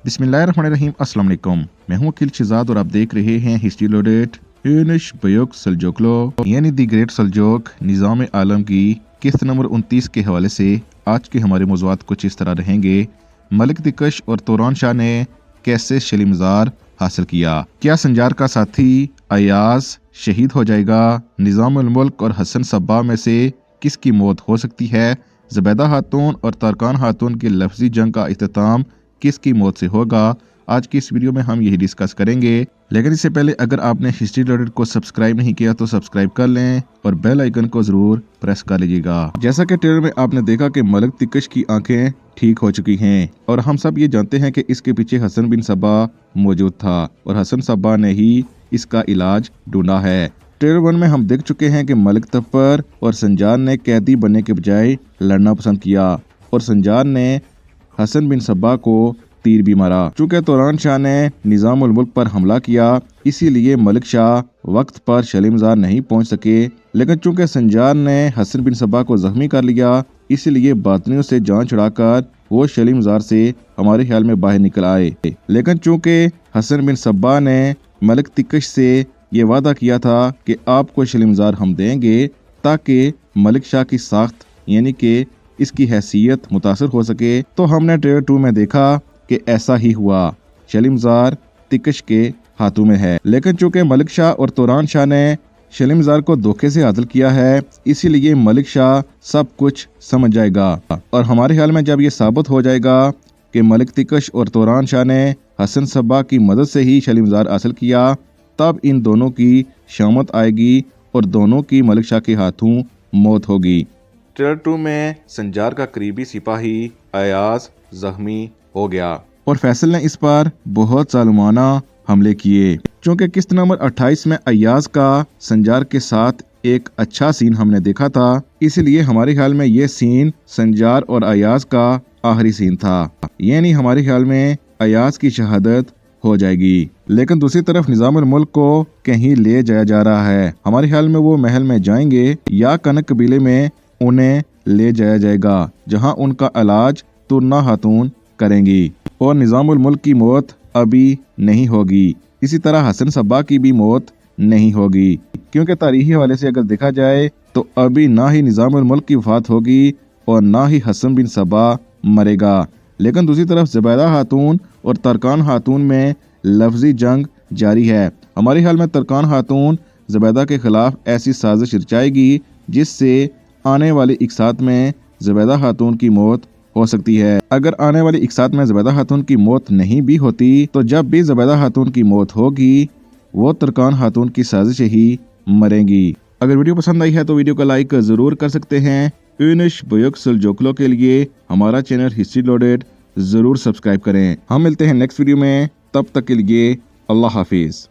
बिस्मिल्लाहिर्रहमानिर्रहीम। अस्सलाम वालेकुम। मैं हूं अकील शहजाद और आप देख रहे हैं हिस्ट्री लोडेड। यूनुश बयूक सल्जोकलो यानी दी ग्रेट सल्जोक निज़ाम आलम की किस्त नंबर 29 के हवाले से आज के हमारे मौज़ूआत कुछ इस तरह रहेंगे। मलिक दिकश और तौरान शाह ने कैसे शलीमज़ार हासिल किया? क्या संजार का साथी अयाज शहीद हो जाएगा? निज़ाम उल मुल्क और हसन सब्बा में से किसकी मौत हो सकती है? ज़ुबैदा खातून और तारकान खातून की लफ्जी जंग का इख्तिताम किसकी मौत से होगा? आज की इस वीडियो में हम यही डिस्कस करेंगे। लेकिन इससे पहले अगर आपने हिस्ट्री लोडेड को सब्सक्राइब नहीं किया तो सब्सक्राइब कर लें और बेल आइकन को जरूर प्रेस कर लीजिएगा। जैसा कि ट्रेलर में आपने देखा कि मलिक दिकश की आंखें ठीक हो चुकी हैं और हम सब ये जानते हैं कि इसके पीछे हसन बिन सब्बा मौजूद था और हसन सब्बा ने ही इसका इलाज ढूंढा है। ट्रेलर 1 में हम देख चुके हैं कि मलिक तफ्फर और संजार ने कैदी बनने के बजाय लड़ना पसंद किया और संजार ने हसन बिन सब्बा को तीर भी मारा। चूंकि तौरान शाह ने निज़ाम उल मुल्क पर हमला किया इसीलिए मलिक शाह वक्त पर शलीमज़ार नहीं पहुंच सके, लेकिन चूंकि संजार ने हसन बिन सब्बा को जख्मी कर लिया इसीलिए बातनियों से जान छुड़ाकर वो शलीमज़ार से हमारे ख्याल में बाहर निकल आए। लेकिन चूंकि हसन बिन सब्बा ने मलिक दिकश से ये वादा किया था कि आपको शलीमज़ार हम देंगे ताकि मलिक शाह की साख्त यानी कि इसकी हैसियत मुतासर हो सके, तो हमने ट्रेलर 2 में देखा कि ऐसा ही हुआ। शलीमज़ार दिकश के हाथों में है, लेकिन चूंकि मलिक शाह और तौरान शाह ने शलीमज़ार को धोखे से हासिल किया है इसीलिए मलिक शाह सब कुछ समझ जाएगा और हमारे ख्याल में जब ये साबित हो जाएगा कि मलिक दिकश और तौरान शाह ने हसन सब्बा की मदद से ही शलीमज़ार हासिल किया, तब इन दोनों की शामत आएगी और दोनों की मलिक शाह के हाथों मौत होगी। ट्रेलर 2 में संजार का करीबी सिपाही अयाज जख्मी हो गया और फैसल ने इस पर बहुत जालिमाना हमले किए। चूंकि किस्त नंबर 28 में अयाज का संजार के साथ एक अच्छा सीन हमने देखा था इसलिए हमारे ख्याल में ये सीन संजार और अयाज का आखिरी सीन था, यानी हमारे ख्याल में अयाज की शहादत हो जाएगी। लेकिन दूसरी तरफ निज़ाम उल मुल्क को कहीं ले जाया जा रहा है। हमारे ख्याल में वो महल में जाएंगे या कनक कबीले में उन्हें ले जाया जाएगा जहां उनका इलाज तुरना खातून करेंगी और निज़ाम उल मुल्क की मौत अभी नहीं होगी। इसी तरह हसन सब्बा की भी मौत नहीं होगी क्योंकि तारीखी हवाले से अगर देखा जाए तो अभी ना ही निज़ाम उल मुल्क की वफात होगी और ना ही हसन बिन सब्बा मरेगा। लेकिन दूसरी तरफ ज़ुबैदा खातून और तरकान खातून में लफ्जी जंग जारी है। हमारे ख्याल में तरकान खातून ज़ुबैदा के खिलाफ ऐसी साजिश रचाएगी जिससे आने वाली इकसात में ज़ुबैदा खातून की मौत हो सकती है। अगर आने वाली इकसात में ज़ुबैदा खातून की मौत नहीं भी होती तो जब भी ज़ुबैदा खातून की मौत होगी वो तरकान खातून की साजिश ही मरेंगी। अगर वीडियो पसंद आई है तो वीडियो को लाइक जरूर कर सकते हैं। यूनुश बयूक सल्जोकलो के लिए हमारा चैनल हिस्ट्री लोडेड जरूर सब्सक्राइब करें। हम मिलते हैं नेक्स्ट वीडियो में, तब तक के लिए अल्लाह हाफिज।